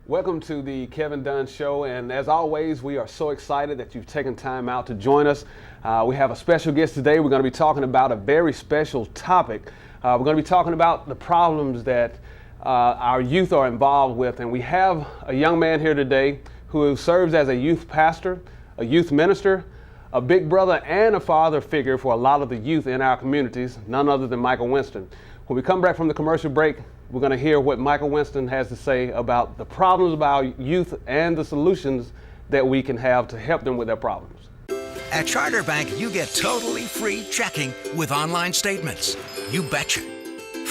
Welcome to the Kevin Dunn Show, and as always, we are so excited that you've taken time out to join us. We have a special guest today. We're going to be talking about a very special topic. We're going to be talking about the problems that our youth are involved with, and we have a young man here today who serves as a youth pastor, a youth minister, a big brother, and a father figure for a lot of the youth in our communities, none other than Michael Winston. When we come back from the commercial break, we're going to hear what Michael Winston has to say about the problems of our youth and the solutions that we can have to help them with their problems. At Charter Bank, you get totally free checking with online statements. You betcha.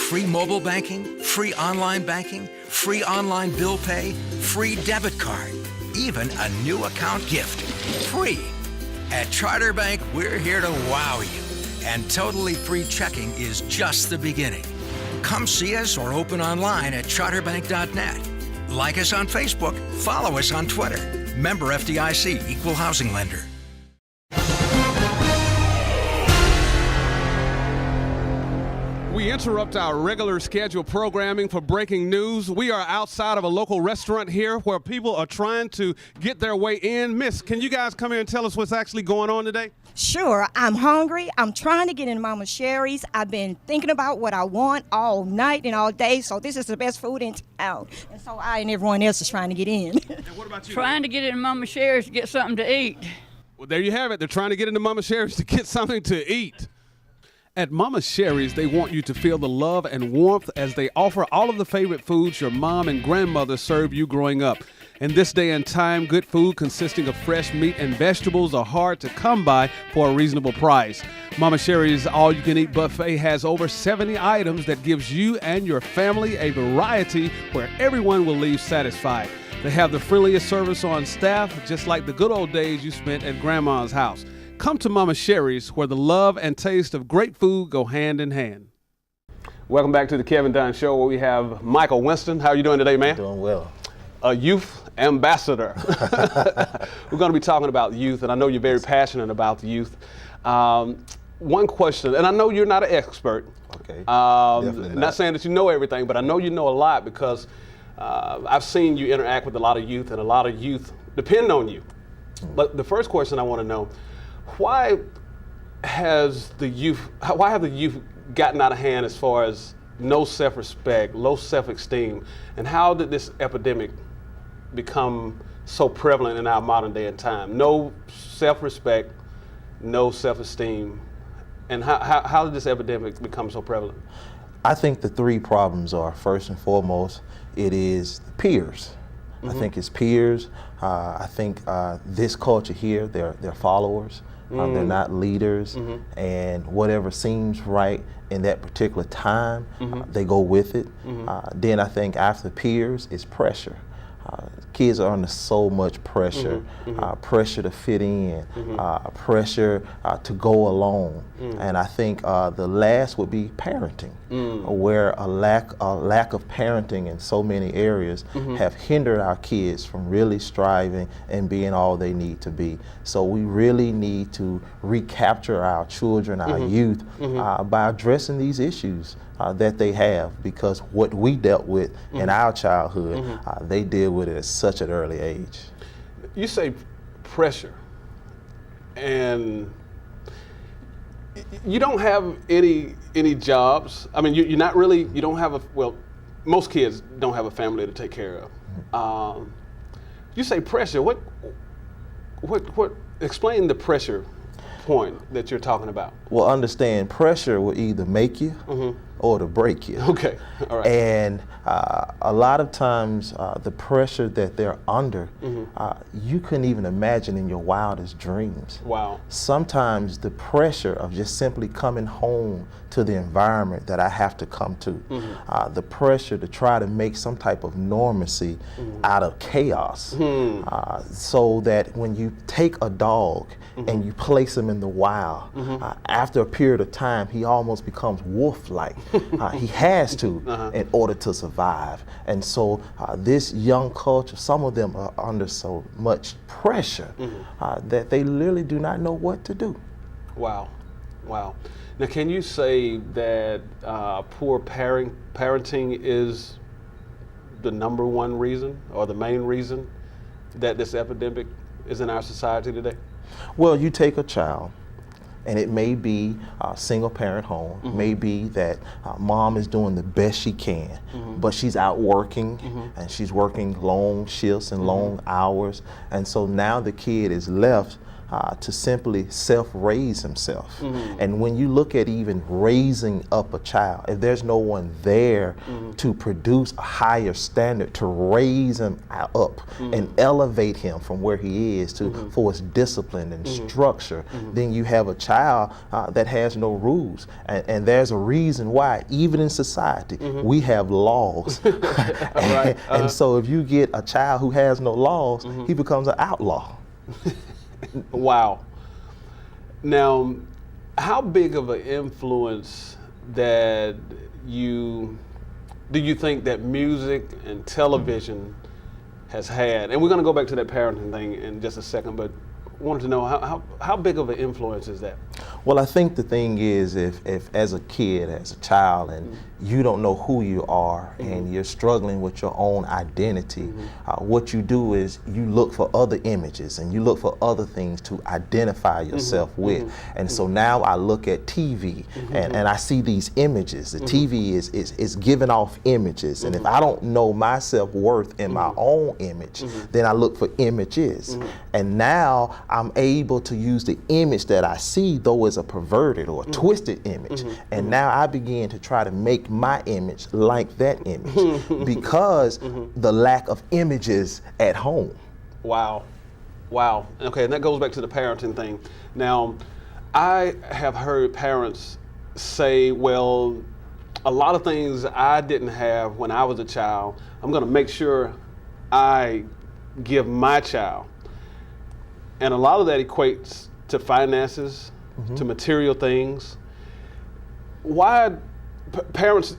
Free mobile banking, free online banking, free online bill pay, free debit card, even a new account gift. Free. At Charter Bank, we're here to wow you. And totally free checking is just the beginning. Come see us or open online at charterbank.net. Like us on Facebook, follow us on Twitter. Member FDIC, Equal Housing Lender. We interrupt our regular scheduled programming for breaking news. We are outside of a local restaurant here where people are trying to get their way in. Miss, can you guys come here and tell us what's actually going on today? Sure. I'm hungry. I'm trying to get in Mama Sherry's. I've been thinking about what I want all night and all day, so this is the best food in town. And so I and everyone else is trying to get in. And what about you? Trying to get in Mama Sherry's to get something to eat. Well, there you have it. They're trying to get into Mama Sherry's to get something to eat. At Mama Sherry's, they want you to feel the love and warmth as they offer all of the favorite foods your mom and grandmother served you growing up. In this day and time, good food consisting of fresh meat and vegetables are hard to come by for a reasonable price. Mama Sherry's all-you-can-eat buffet has over 70 items that gives you and your family a variety where everyone will leave satisfied. They have the friendliest service on staff, just like the good old days you spent at Grandma's house. Come to Mama Sherry's, where the love and taste of great food go hand in hand. Welcome back to the Kevin Dunn Show, where we have Michael Winston. How are you doing today, man? Doing well. A youth ambassador. We're going to be talking about youth, and I know you're very passionate about the youth. One question, and I know you're not an expert. Okay. Not saying that you know everything, but I know you know a lot because I've seen you interact with a lot of youth, and a lot of youth depend on you. But the first question I want to know, why have the youth gotten out of hand as far as no self-respect, low self-esteem, and how did this epidemic become so prevalent in our modern day and time? No self-respect, no self-esteem, and how did this epidemic become so prevalent? I think the three problems are, first and foremost, it is peers. I think it's peers. I think this culture here, they're followers. They're not leaders, and whatever seems right in that particular time, they go with it. Then I think after peers is pressure. Kids are under so much pressure, pressure to fit in, pressure to go along, and I think the last would be parenting, where a lack of parenting in so many areas have hindered our kids from really striving and being all they need to be. So we really need to recapture our children, our youth, by addressing these issues that they have, because what we dealt with in our childhood, they deal with it at such an early age. You say pressure, and you don't have any jobs. I mean, you're not really, you don't have most kids don't have a family to take care of. You say pressure, what explain the pressure point that you're talking about? Well, understand, pressure will either make you or it'll break you. Okay, all right. And a lot of times, the pressure that they're under, you couldn't even imagine in your wildest dreams. Wow. Sometimes the pressure of just simply coming home to the environment that I have to come to, the pressure to try to make some type of normalcy out of chaos, so that when you take a dog and you place him in the wild, after a period of time, he almost becomes wolf-like. He has to in order to survive. And so this young culture, some of them are under so much pressure that they literally do not know what to do. Wow. Wow. Now, can you say that poor parenting is the number one reason or the main reason that this epidemic is in our society today? Well, you take a child, and it may be a single parent home, may be that mom is doing the best she can, but she's out working and she's working long shifts and long hours, and so now the kid is left to simply self-raise himself. And when you look at even raising up a child, if there's no one there to produce a higher standard, to raise him up and elevate him from where he is to for his discipline and structure, then you have a child that has no rules. And there's a reason why, even in society, we have laws. And so if you get a child who has no laws, he becomes an outlaw. Wow. Now, how big of an influence do you think that music and television has had? And we're going to go back to that parenting thing in just a second, but I wanted to know how big of an influence is that? Well, I think the thing is, if as a kid, as a child, and you don't know who you are and you're struggling with your own identity, what you do is you look for other images and you look for other things to identify yourself with. And so now I look at TV and I see these images. The TV is giving off images. And if I don't know my self-worth in my own image, then I look for images. And now I'm able to use the image that I see, though it's a perverted or a twisted image. And now I begin to try to make my image like that image because the lack of images at home. Wow. Wow. Okay, and that goes back to the parenting thing. Now, I have heard parents say, well, a lot of things I didn't have when I was a child, I'm going to make sure I give my child. And a lot of that equates to finances, to material things. Why parents,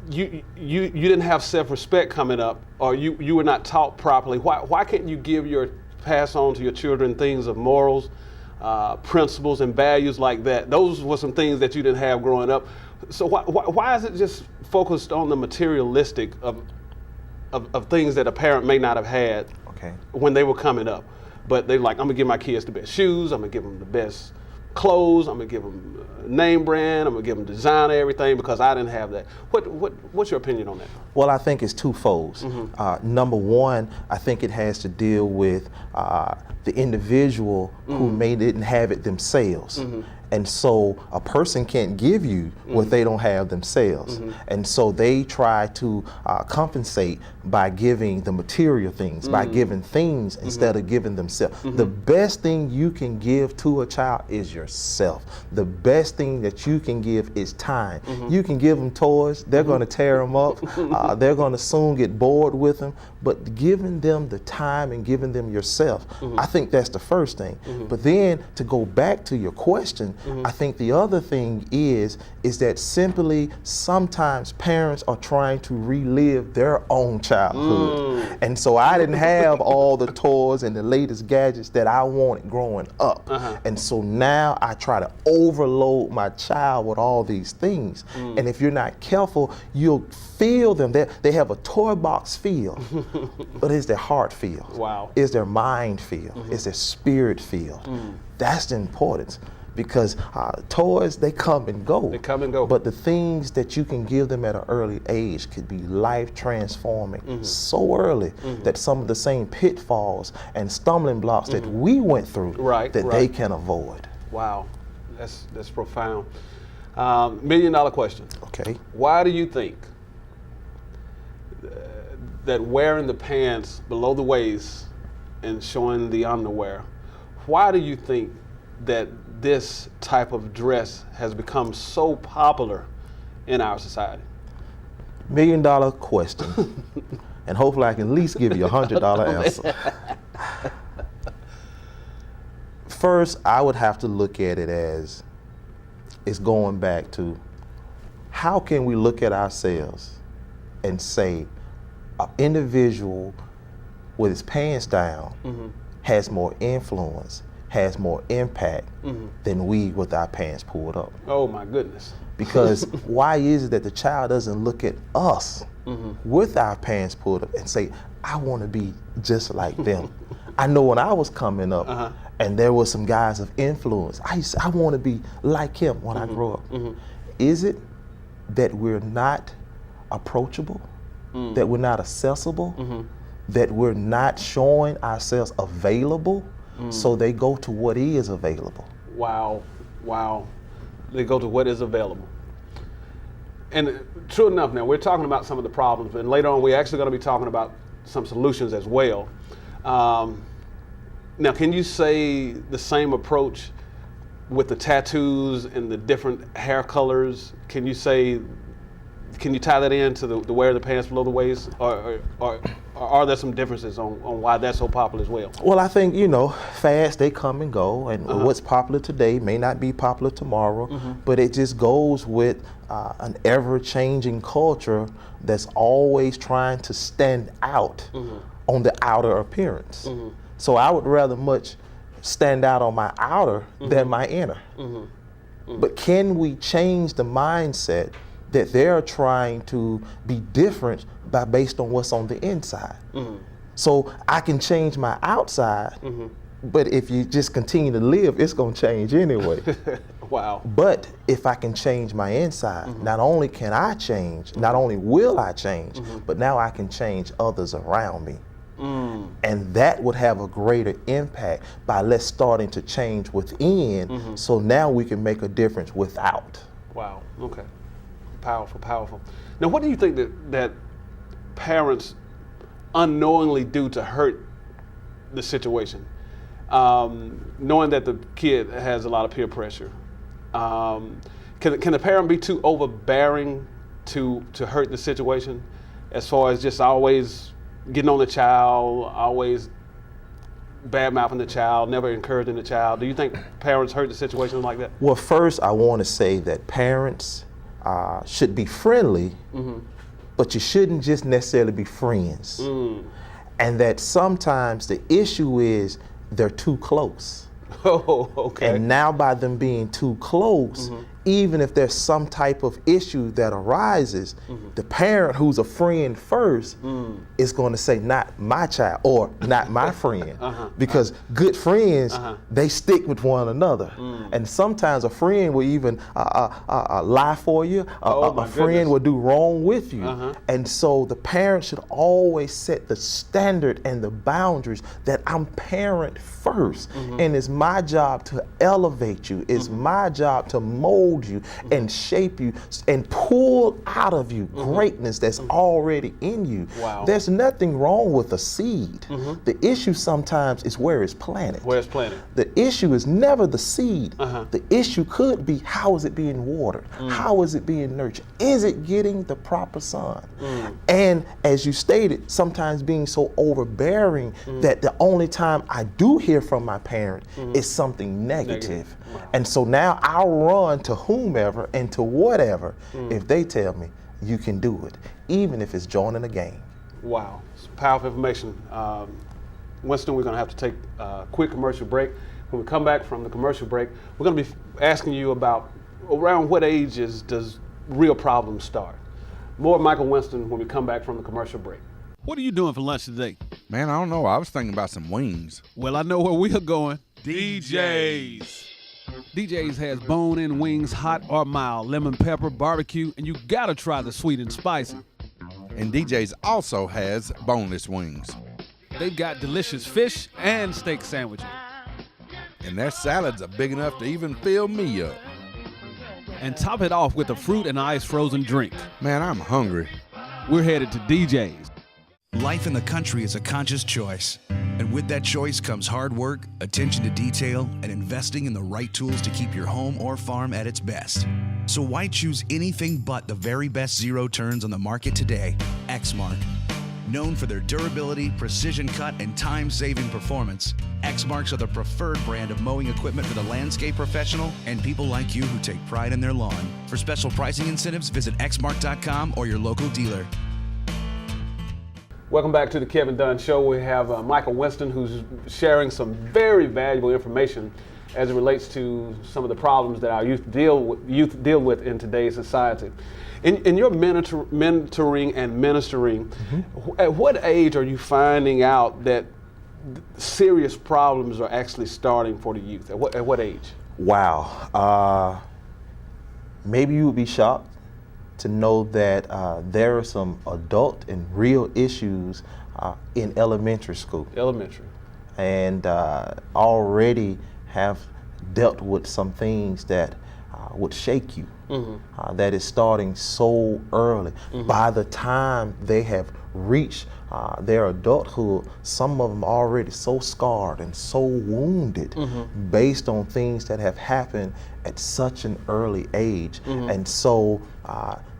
you didn't have self-respect coming up, or you were not taught properly. Why can't you pass on to your children things of morals, principles, and values like that? Those were some things that you didn't have growing up. So why is it just focused on the materialistic of things that a parent may not have had when they were coming up? But they're like, I'm gonna give my kids the best shoes, I'm gonna give them the best clothes, I'm gonna give them name brand, I'm gonna give them designer, everything, because I didn't have that. What's your opinion on that? Well, I think it's twofold. Number one, I think it has to deal with the individual who didn't have it themselves. And so a person can't give you what they don't have themselves. And so they try to compensate by giving the material things, by giving things instead of giving themselves. The best thing you can give to a child is yourself. The best thing that you can give is time. You can give them toys, they're going to tear them up, they're going to soon get bored with them, but giving them the time and giving them yourself, I think that's the first thing. But then to go back to your question, I think the other thing is that simply sometimes parents are trying to relive their own childhood. And so I didn't have all the toys and the latest gadgets that I wanted growing up. And so now I try to overload my child with all these things. And if you're not careful, you'll feel them. They have a toy box feel, but is their heart feel? Wow. Is their mind feel? Is their spirit feel? That's the importance. Because toys, they come and go. They come and go. But the things that you can give them at an early age could be life transforming so early that some of the same pitfalls and stumbling blocks that we went through they can avoid. Wow, that's profound. $1 million question. Okay. Why do you think that wearing the pants below the waist and showing the underwear, why do you think that this type of dress has become so popular in our society? $1 million question, and hopefully I can at least give you $100 answer. First, I would have to look at it as it's going back to how can we look at ourselves and say an individual with his pants down has more influence, has more impact than we with our pants pulled up. Oh my goodness. Because why is it that the child doesn't look at us with our pants pulled up and say, I want to be just like them? I know when I was coming up and there were some guys of influence, I want to be like him when I grow up. Is it that we're not approachable, that we're not accessible, that we're not showing ourselves available, so they go to what is available? Wow, wow. They go to what is available. And true enough, now we're talking about some of the problems, and later on we're actually going to be talking about some solutions as well. Now, can you say the same approach with the tattoos and the different hair colors? Can you tie that into the wear of the pants below the waist, or are there some differences on why that's so popular as well? Well, I think, fads, they come and go, and what's popular today may not be popular tomorrow, but it just goes with an ever-changing culture that's always trying to stand out on the outer appearance. So I would rather much stand out on my outer than my inner. But can we change the mindset that they're trying to be different based on what's on the inside? So I can change my outside, but if you just continue to live, it's going to change anyway. Wow. But if I can change my inside, not only can I change, not only will I change, but now I can change others around me. And that would have a greater impact by let's starting to change within, so now we can make a difference without. Wow, okay. Powerful, powerful. Now, what do you think that parents unknowingly do to hurt the situation? Knowing that the kid has a lot of peer pressure. Can the parent be too overbearing to hurt the situation, as far as just always getting on the child, always bad-mouthing the child, never encouraging the child? Do you think parents hurt the situation like that? Well, first I want to say that parents should be friendly, but you shouldn't just necessarily be friends. And that sometimes the issue is they're too close. Oh, okay. And now by them being too close, even if there's some type of issue that arises, the parent who's a friend first is going to say, not my child or not my friend. Because good friends, they stick with one another. And sometimes a friend will even lie for you, a friend will do wrong with you. And so the parent should always set the standard and the boundaries that I'm parent first. And it's my job to elevate you. It's my job to mold you and shape you and pull out of you greatness that's already in you. Wow. There's nothing wrong with a seed. The issue sometimes is where it's planted. Where it's planted. The issue is never the seed. The issue could be, how is it being watered? How is it being nurtured? Is it getting the proper sun? And as you stated, sometimes being so overbearing that the only time I do hear from my parent is something negative. Wow. And so now I'll run to whomever and to whatever if they tell me you can do it, even if it's joining a game. Wow, it's powerful information. Winston, we're going to have to take a quick commercial break. When we come back from the commercial break, we're going to be asking you about around what ages does real problems start. More Michael Winston when we come back from the commercial break. What are you doing for lunch today? Man, I don't know. I was thinking about some wings. Well, I know where we are going. DJ's. DJ's has bone-in wings, hot or mild, lemon pepper, barbecue, and you gotta try the sweet and spicy. And DJ's also has boneless wings. They've got delicious fish and steak sandwiches. And their salads are big enough to even fill me up. and top it off with a fruit and ice frozen drink. Man, I'm hungry. We're headed to DJ's. Life in the country is a conscious choice. And with that choice comes hard work, attention to detail, and investing in the right tools to keep your home or farm at its best. So why choose anything but the very best zero turns on the market today? Exmark. Known for their durability, precision cut, and time-saving performance, Exmarks are the preferred brand of mowing equipment for the landscape professional and people like you who take pride in their lawn. For special pricing incentives, visit exmark.com or your local dealer. Welcome back to the Kevin Dunn Show. We have Michael Winston, who's sharing some very valuable information as it relates to some of the problems that our youth deal with in today's society. In your mentoring and ministering, at what age are you finding out that serious problems are actually starting for the youth? At what age? Wow. Maybe you would be shocked to know that there are some adult and real issues in elementary school. Elementary. And already have dealt with some things that would shake you. That is starting so early. By the time they have reached their adulthood, some of them already so scarred and so wounded based on things that have happened at such an early age. And so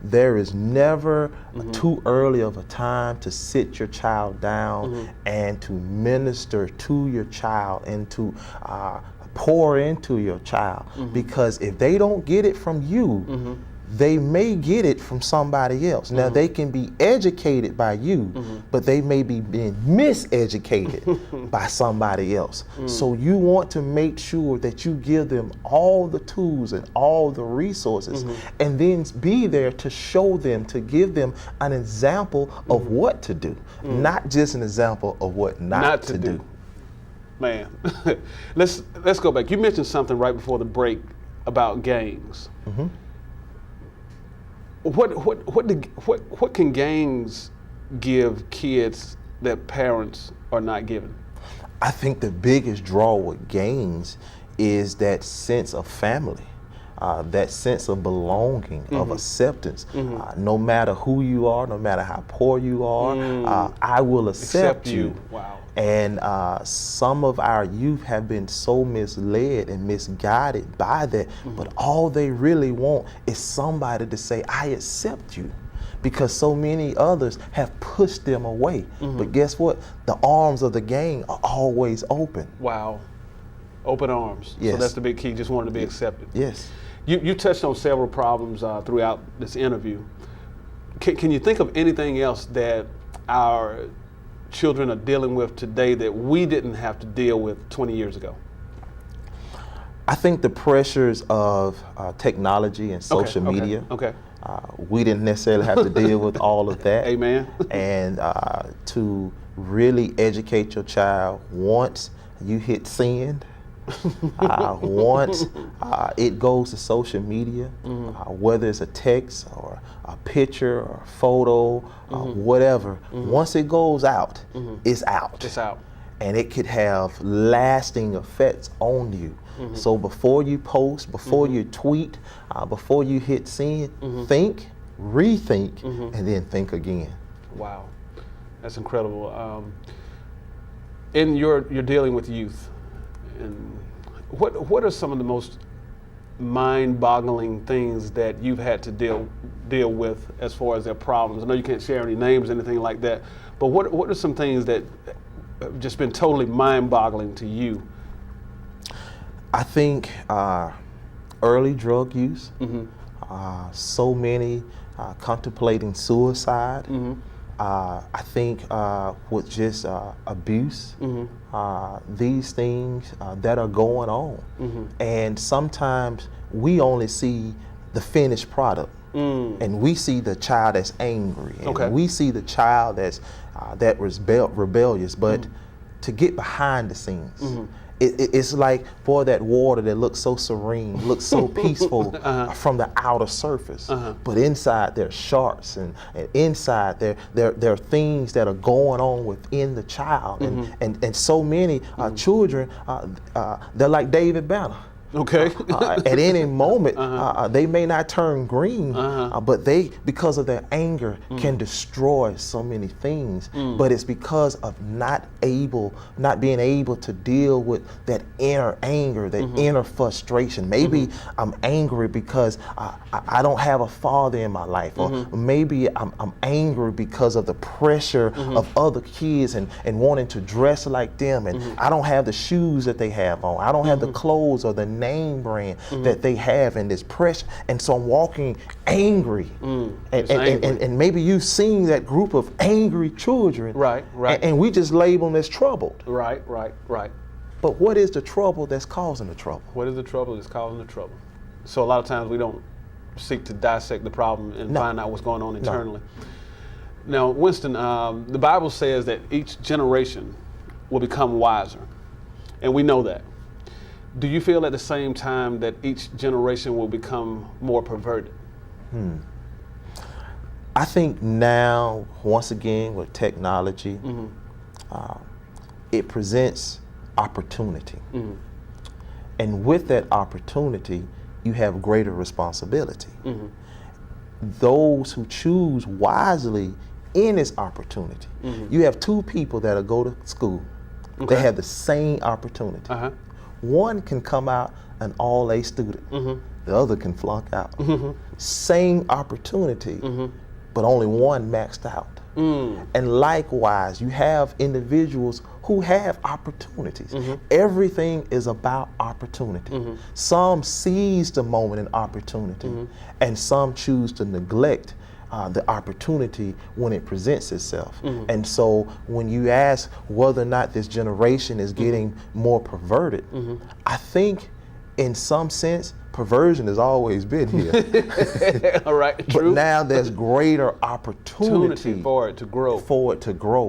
there is never too early of a time to sit your child down and to minister to your child and to pour into your child, because if they don't get it from you, they may get it from somebody else. Now they can be educated by you, but they may be being miseducated by somebody else. So you want to make sure that you give them all the tools and all the resources, and then be there to show them, to give them an example of what to do, not just an example of what not to do. Man, let's go back. You mentioned something right before the break about gangs. What can gangs give kids that parents are not given? I think the biggest draw with gangs is that sense of family. That sense of belonging, of acceptance. No matter who you are, no matter how poor you are, I will accept you. Wow. And some of our youth have been so misled and misguided by that, but all they really want is somebody to say, I accept you. Because so many others have pushed them away. But guess what? The arms of the gang are always open. Wow. Open arms. Yes. So that's the big key, just wanted to be accepted. Yes. You touched on several problems throughout this interview. Can you think of anything else that our children are dealing with today that we didn't have to deal with 20 years ago? I think the pressures of technology and social media. We didn't necessarily have to deal with all of that. Amen. And to really educate your child once you hit send, once it goes to social media, whether it's a text or a picture or a photo, whatever, once it goes out, it's out. It's out. And it could have lasting effects on you. So before you post, before you tweet, before you hit send, think, rethink, and then think again. Wow, that's incredible. And you're dealing with youth. And what are some of the most mind-boggling things that you've had to deal with as far as their problems? I know you can't share any names or anything like that, but what are some things that have just been totally mind-boggling to you? I think early drug use, so many contemplating suicide. I think with just abuse, these things that are going on. And sometimes we only see the finished product. And we see the child that's angry, and we see the child that's that was rebellious, but to get behind the scenes, it's like, boy, that water that looks so serene, looks so peaceful from the outer surface, but inside there are sharks, and inside there are things that are going on within the child, and so many children, they're like David Banner. Okay. At any moment, they may not turn green, but they, because of their anger, can destroy so many things. But it's because of not being able to deal with that inner anger, that inner frustration. Maybe I'm angry because I don't have a father in my life, or maybe I'm angry because of the pressure of other kids and wanting to dress like them, and I don't have the shoes that they have on. I don't have the clothes or the name brand that they have, and this pressure, and so I'm walking angry. And maybe you've seen that group of angry children, Right. and we just label them as troubled. Right. But what is the trouble that's causing the trouble? What is the trouble that's causing the trouble? So a lot of times we don't seek to dissect the problem and find out what's going on internally. Now, Winston, the Bible says that each generation will become wiser, and we know that. Do you feel at the same time that each generation will become more perverted? I think now, once again, with technology, it presents opportunity. And with that opportunity, you have greater responsibility. Those who choose wisely in this opportunity, you have two people that go to school. They have the same opportunity. One can come out an all-A student. The other can flunk out. Same opportunity, but only one maxed out. And likewise, you have individuals who have opportunities. Everything is about opportunity. Some seize the moment in opportunity, and some choose to neglect the opportunity when it presents itself. And so when you ask whether or not this generation is getting more perverted, I think in some sense, perversion has always been here. All right, But true. now there's greater opportunity for it to grow.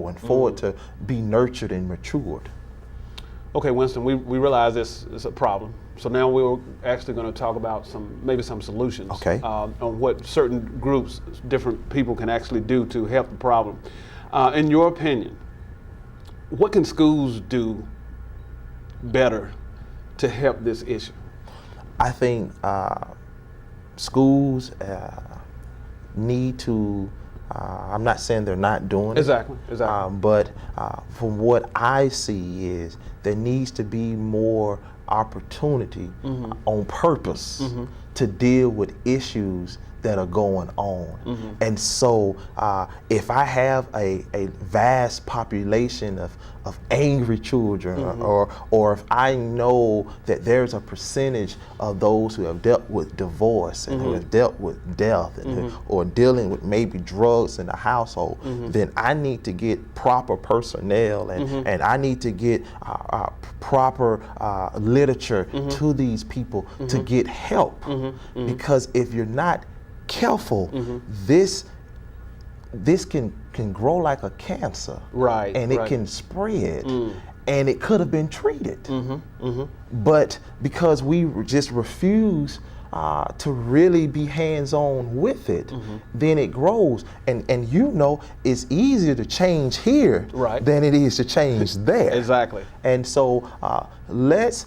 And for it to be nurtured and matured. Okay, Winston, we realize this is a problem. So now we're actually going to talk about maybe some solutions on what certain groups, different people can actually do to help the problem. In your opinion, what can schools do better to help this issue? I think schools need to, I'm not saying they're not doing Exactly. it, but from what I see is there needs to be more opportunity on purpose to deal with issues that are going on. And so if I have a vast population of angry children, or if I know that there's a percentage of those who have dealt with divorce and who have dealt with death and or dealing with maybe drugs in the household, then I need to get proper personnel and I need to get proper literature to these people to get help. Because if you're not careful, this can grow like a cancer, and it can spread, and it could have been treated. But because we just refuse to really be hands-on with it, then it grows. And it's easier to change here than it is to change there. Exactly. And so let's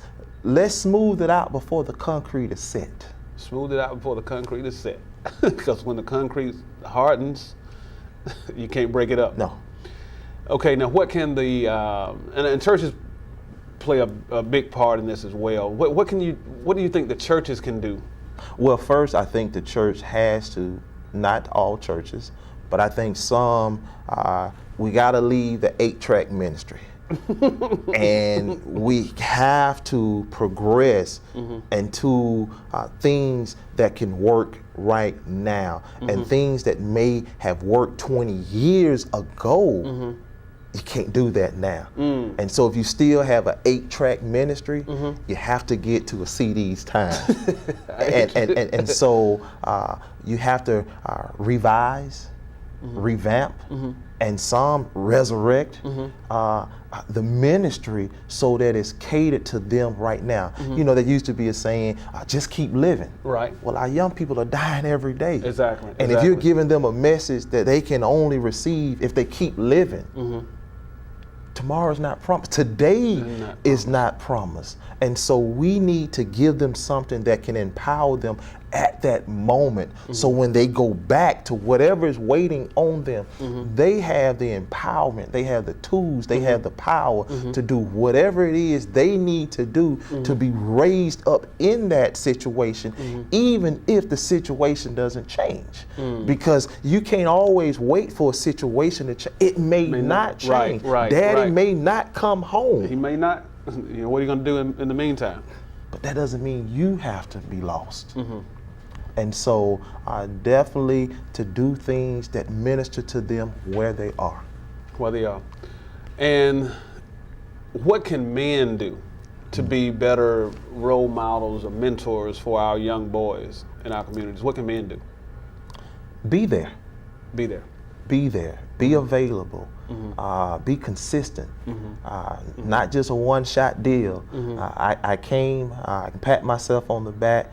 smooth it out before the concrete is set. Smooth it out before the concrete is set. Because when the concrete hardens, you can't break it up. No. Okay, now what can and churches play a big part in this as well. What do you think the churches can do? Well, first, I think the church has to, not all churches, but I think some, we got to leave the 8-track ministry. And we have to progress into things that can work right now, and things that may have worked 20 years ago. You can't do that now. And so if you still have an 8-track ministry, you have to get to a CD's time. and so you have to revise, revamp, and some resurrect the ministry so that it's catered to them right now. There used to be a saying, just keep living. Right. Well, our young people are dying every day. Exactly. And if you're giving them a message that they can only receive if they keep living, tomorrow's not promised. Today is not promised. And so we need to give them something that can empower them at that moment. So when they go back to whatever is waiting on them, they have the empowerment, they have the tools, they have the power to do whatever it is they need to do to be raised up in that situation, even if the situation doesn't change. Because you can't always wait for a situation to change. It may not change. Daddy may not come home. He may not. You know, what are you going to do in the meantime? But that doesn't mean you have to be lost. And so definitely to do things that minister to them where they are. Where they are. And what can men do to be better role models or mentors for our young boys in our communities? What can men do? Be there. Be there. Be there. Be available. Be consistent. Not just a one-shot deal. I came, I can pat myself on the back.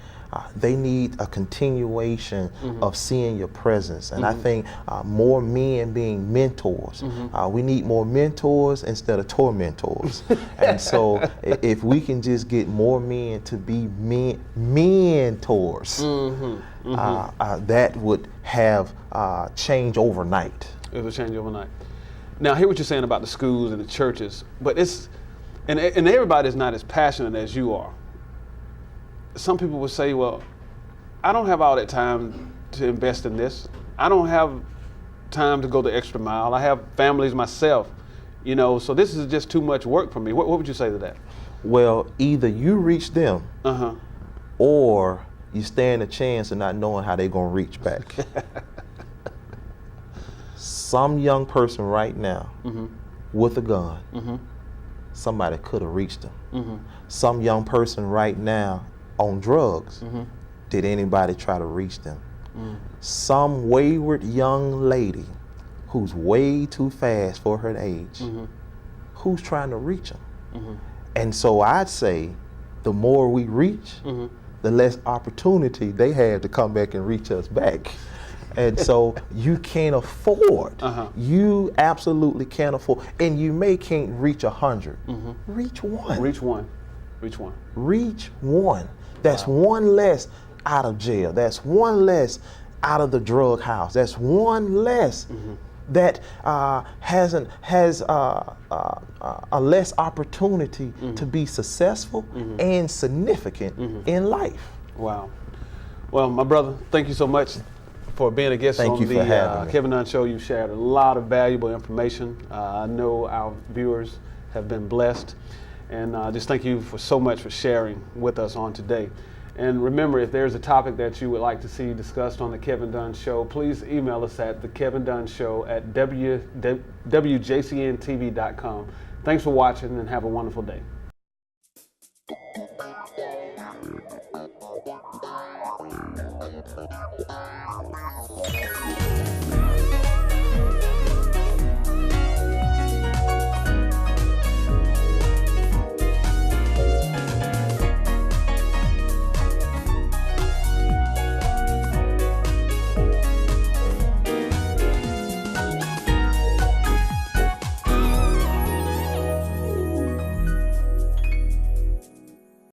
They need a continuation of seeing your presence. And I think more men being mentors. We need more mentors instead of tormentors. And so if we can just get more men to be mentors, that would have change overnight. It would change overnight. Now, I hear what you're saying about the schools and the churches, but and everybody's not as passionate as you are. Some people would say, well, I don't have all that time to invest in this. I don't have time to go the extra mile. I have families myself, you know, so this is just too much work for me. What would you say to that? Well, either you reach them or you stand a chance of not knowing how they're going to reach back. Some young person right now with a gun, somebody could have reached them. Some young person right now on drugs, did anybody try to reach them? Some wayward young lady who's way too fast for her age, who's trying to reach them? And so I'd say the more we reach, the less opportunity they have to come back and reach us back. And so you can't afford, you absolutely can't afford, and you can't reach 100. Reach one. Reach one. Reach one. Reach one. That's one less out of jail. That's one less out of the drug house. That's one less that has a less opportunity to be successful and significant in life. Wow. Well, my brother, thank you so much for being a guest on the Kevin Dunn Show. You've shared a lot of valuable information. I know our viewers have been blessed. And just thank you so much for sharing with us on today. And remember, if there's a topic that you would like to see discussed on the Kevin Dunn Show, please email us at thekevindunnshow@wjcntv.com. Thanks for watching and have a wonderful day.